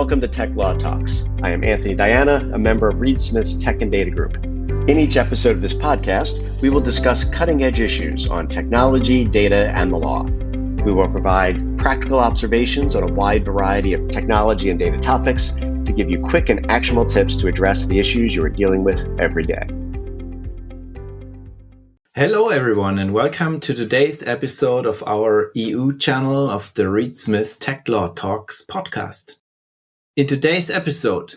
welcome to Tech Law Talks. I am Anthony Diana, a member of Reed Smith's Tech and Data Group. In each episode of this podcast, we will discuss cutting-edge issues on technology, data, and the law. We will provide practical observations on a wide variety of technology and data topics to give you quick and actionable tips to address the issues you are dealing with every day. Hello everyone and welcome to today's episode of our EU channel of the Reed Smith Tech Law Talks podcast. In today's episode,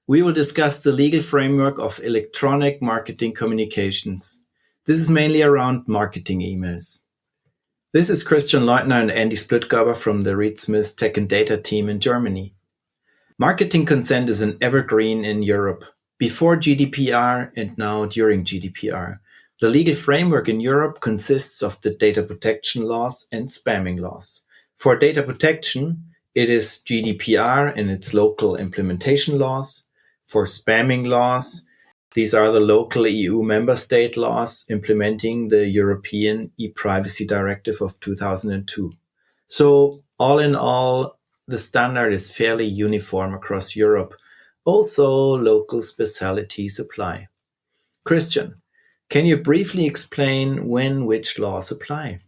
we will discuss the legal framework of electronic marketing communications. This is mainly around marketing emails. This is Christian Leutner and Andy Splitgerber from the Reed Smith Tech and Data team in Germany. Marketing consent is an evergreen in Europe, before GDPR and now during GDPR. The legal framework in Europe consists of the data protection laws and spamming laws. For data protection, it is GDPR and its local implementation laws. For spamming laws, these are the local EU member state laws implementing the European e-Privacy Directive of 2002. So all in all, the standard is fairly uniform across Europe. Also, local specialties apply. Christian, can you briefly explain when which laws apply?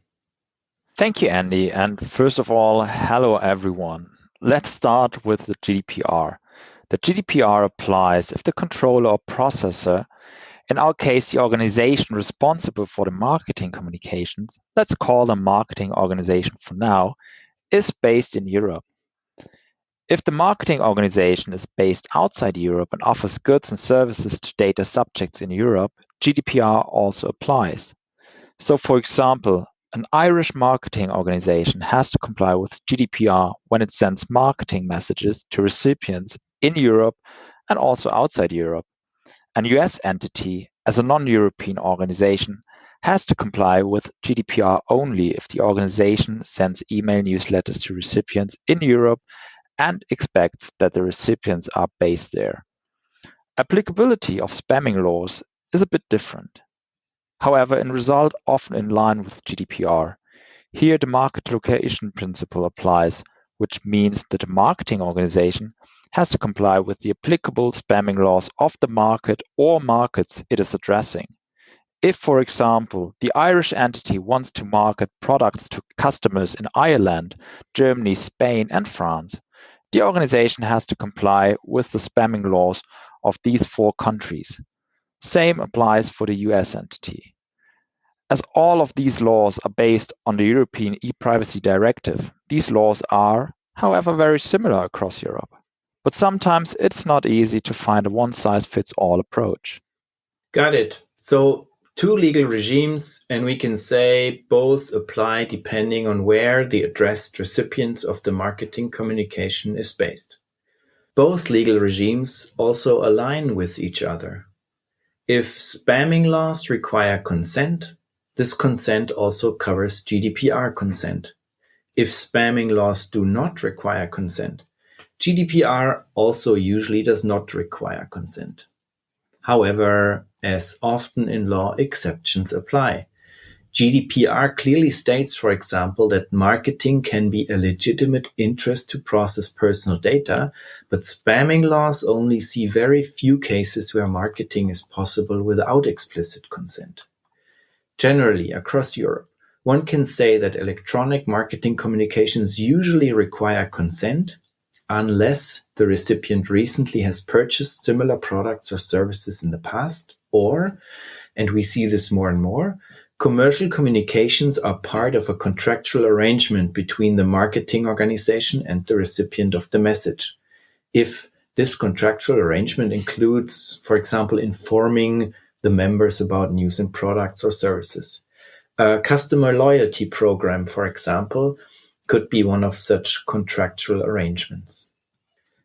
Thank you, Andy. And first of all, hello, everyone. Let's start with the GDPR. The GDPR applies if the controller or processor, in our case, the organization responsible for the marketing communications, let's call them marketing organization for now, is based in Europe. If the marketing organization is based outside Europe and offers goods and services to data subjects in Europe, GDPR also applies. So, for example, an Irish marketing organization has to comply with GDPR when it sends marketing messages to recipients in Europe and also outside Europe. An US entity, as a non-European organization, has to comply with GDPR only if the organization sends email newsletters to recipients in Europe and expects that the recipients are based there. Applicability of spamming laws is a bit different. However, in result, often in line with GDPR. Here, the market location principle applies, which means that the marketing organization has to comply with the applicable spamming laws of the market or markets it is addressing. If, for example, the Irish entity wants to market products to customers in Ireland, Germany, Spain, and France, the organization has to comply with the spamming laws of these four countries. Same applies for the US entity. As all of these laws are based on the European e-Privacy Directive, these laws are, however, very similar across Europe. But sometimes it's not easy to find a one-size-fits-all approach. Got it. So two legal regimes, and we can say both apply depending on where the addressed recipients of the marketing communication is based. Both legal regimes also align with each other. If spamming laws require consent, this consent also covers GDPR consent. If spamming laws do not require consent, GDPR also usually does not require consent. However, as often in law, exceptions apply. GDPR clearly states, for example, that marketing can be a legitimate interest to process personal data, but spamming laws only see very few cases where marketing is possible without explicit consent. Generally, across Europe, one can say that electronic marketing communications usually require consent unless the recipient recently has purchased similar products or services in the past, or, and we see this more and more, commercial communications are part of a contractual arrangement between the marketing organization and the recipient of the message. If this contractual arrangement includes, for example, informing the members about news and products or services. A customer loyalty program, for example, could be one of such contractual arrangements.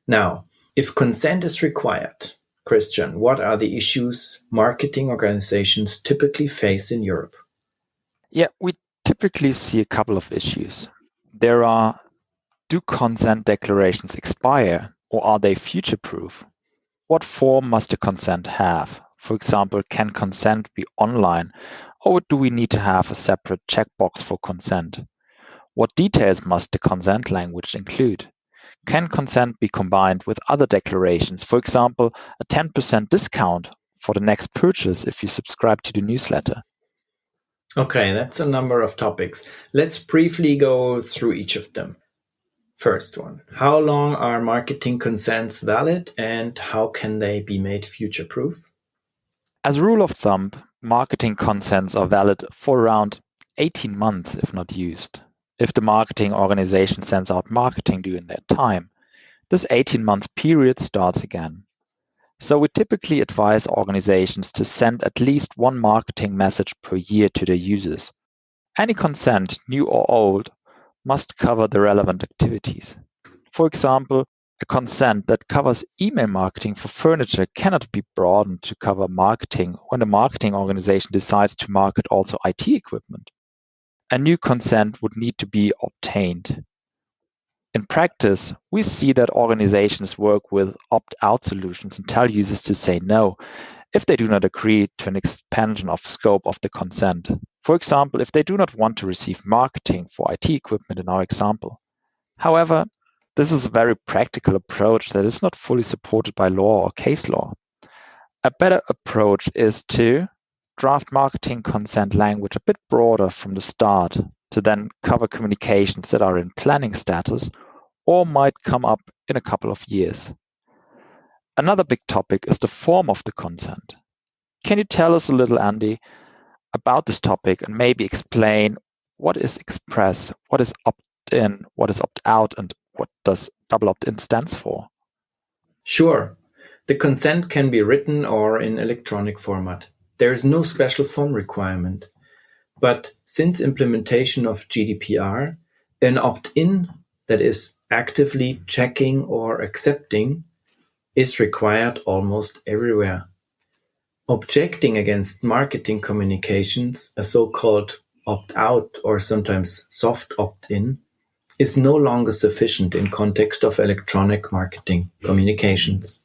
Now, if consent is required, Christian, what are the issues marketing organizations typically face in Europe? Yeah, we typically see a couple of issues. There are, do consent declarations expire or are they future-proof? What form must the consent have? For example, can consent be online or do we need to have a separate checkbox for consent? What details must the consent language include? can consent be combined with other declarations? For example, a 10% discount for the next purchase if you subscribe to the newsletter. Okay, that's a number of topics. Let's briefly go through each of them. First one, how long are marketing consents valid and how can they be made future-proof? As a rule of thumb, marketing consents are valid for around 18 months if not used. If the marketing organization sends out marketing during that time, this 18-month period starts again. So we typically advise organizations to send at least one marketing message per year to their users. Any consent, new or old, must cover the relevant activities. For example, a consent that covers email marketing for furniture cannot be broadened to cover marketing when the marketing organization decides to market also IT equipment. A new consent would need to be obtained. In practice, we see that organizations work with opt-out solutions and tell users to say no if they do not agree to an expansion of scope of the consent. For example, if they do not want to receive marketing for IT equipment in our example. However, this is a very practical approach that is not fully supported by law or case law. A better approach is to draft marketing consent language a bit broader from the start to then cover communications that are in planning status or might come up in a couple of years. Another big topic is the form of the consent. Can you tell us a little, Andy, about this topic and maybe explain what is express, what is opt-in, what is opt-out, and what does double opt-in stands for? Sure. The consent can be written or in electronic format. There is no special form requirement. But since implementation of GDPR, an opt-in, that is actively checking or accepting, is required almost everywhere. Objecting against marketing communications, a so-called opt-out or sometimes soft opt-in, is no longer sufficient in context of electronic marketing communications.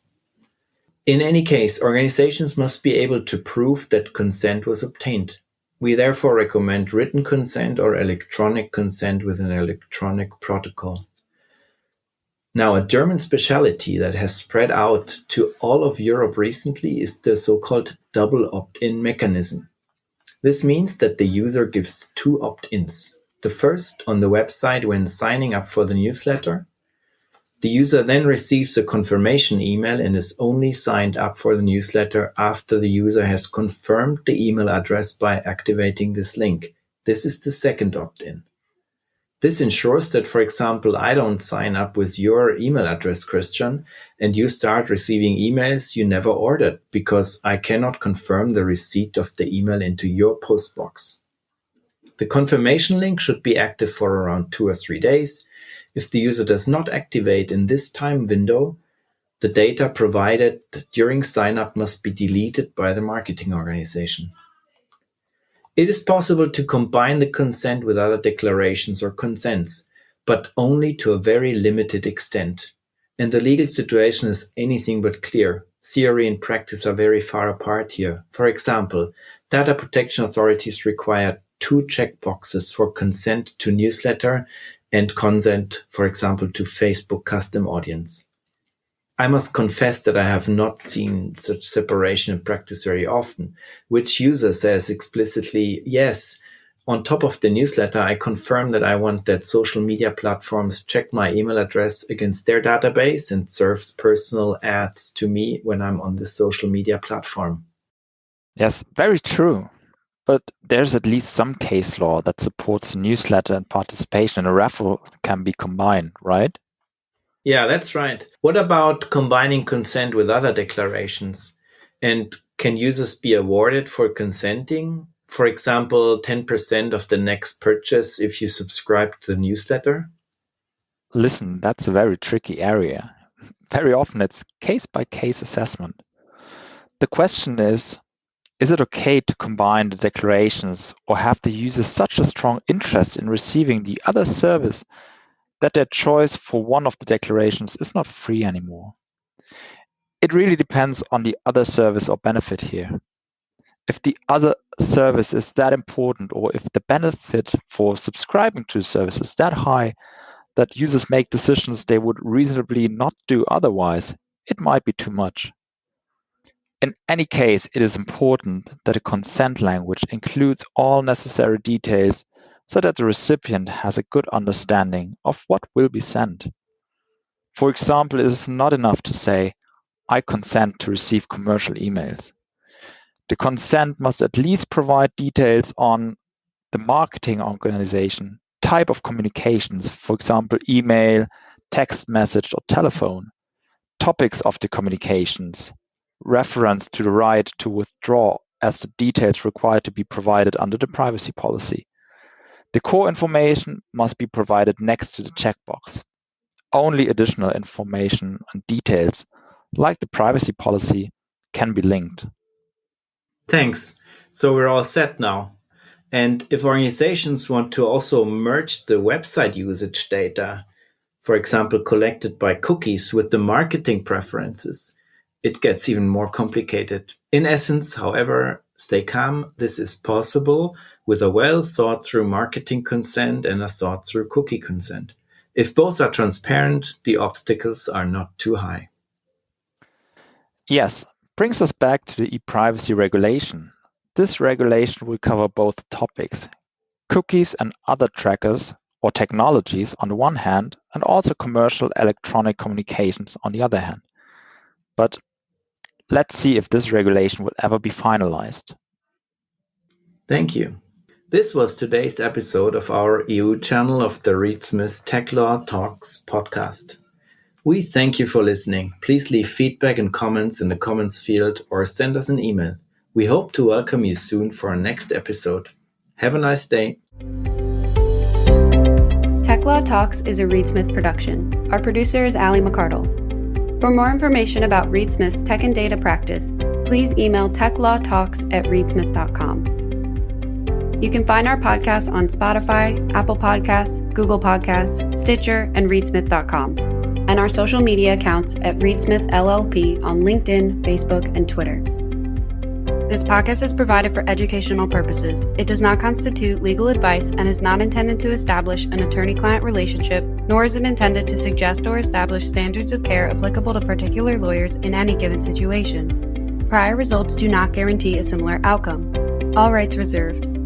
In any case, organizations must be able to prove that consent was obtained. We therefore recommend written consent or electronic consent with an electronic protocol. Now, a German specialty that has spread out to all of Europe recently is the so-called double opt-in mechanism. This means that the user gives two opt-ins. The first on the website when signing up for the newsletter. The user then receives a confirmation email and is only signed up for the newsletter after the user has confirmed the email address by activating this link. This is the second opt-in. This ensures that, for example, I don't sign up with your email address, Christian, and you start receiving emails you never ordered because I cannot confirm the receipt of the email into your postbox. The confirmation link should be active for around 2 or 3 days. If the user does not activate in this time window, the data provided during sign-up must be deleted by the marketing organization. It is possible to combine the consent with other declarations or consents, but only to a very limited extent. And the legal situation is anything but clear. Theory and practice are very far apart here. For example, data protection authorities require 2 checkboxes for consent to newsletter and consent, for example, to Facebook custom audience. I must confess that I have not seen such separation in practice very often, which user says explicitly, yes, on top of the newsletter, I confirm that I want that social media platforms check my email address against their database and serves personal ads to me when I'm on this social media platform. Yes, very true. But there's at least some case law that supports a newsletter and participation in a raffle can be combined, right? Yeah, that's right. What about combining consent with other declarations? And can users be awarded for consenting? For example, 10% of the next purchase if you subscribe to the newsletter? Listen, that's a very tricky area. Very often it's case-by-case assessment. The question is it okay to combine the declarations or have the user such a strong interest in receiving the other service that their choice for one of the declarations is not free anymore? It really depends on the other service or benefit here. If the other service is that important or if the benefit for subscribing to a service is that high, that users make decisions they would reasonably not do otherwise, it might be too much. In any case, it is important that a consent language includes all necessary details so that the recipient has a good understanding of what will be sent. For example, it is not enough to say, "I consent to receive commercial emails." The consent must at least provide details on the marketing organization, type of communications, for example, email, text message, or telephone, topics of the communications, reference to the right to withdraw as the details required to be provided under the privacy policy. The core information must be provided next to the checkbox. Only additional information and details, like the privacy policy, can be linked. Thanks. So we're all set now. And if organizations want to also merge the website usage data, for example, collected by cookies with the marketing preferences, it gets even more complicated. In essence, however, stay calm. This is possible with a well thought through marketing consent and a thought through cookie consent. If both are transparent, the obstacles are not too high. Yes, brings us back to the e-privacy regulation. This regulation will cover both topics, cookies and other trackers or technologies on the one hand, and also commercial electronic communications on the other hand. But let's see if this regulation will ever be finalized. Thank you. This was today's episode of our EU channel of the Reed Smith Tech Law Talks podcast. We thank you for listening. Please leave feedback and comments in the comments field or send us an email. We hope to welcome you soon for our next episode. Have a nice day. Tech Law Talks is a Reed Smith production. Our producer is Ali McCardle. For more information about Reed Smith's tech and data practice, please email techlawtalks@reedsmith.com. You can find our podcast on Spotify, Apple Podcasts, Google Podcasts, Stitcher, and reedsmith.com, and our social media accounts at Reed Smith LLP on LinkedIn, Facebook, and Twitter. This podcast is provided for educational purposes. It does not constitute legal advice and is not intended to establish an attorney-client relationship, nor is it intended to suggest or establish standards of care applicable to particular lawyers in any given situation. Prior results do not guarantee a similar outcome. All rights reserved.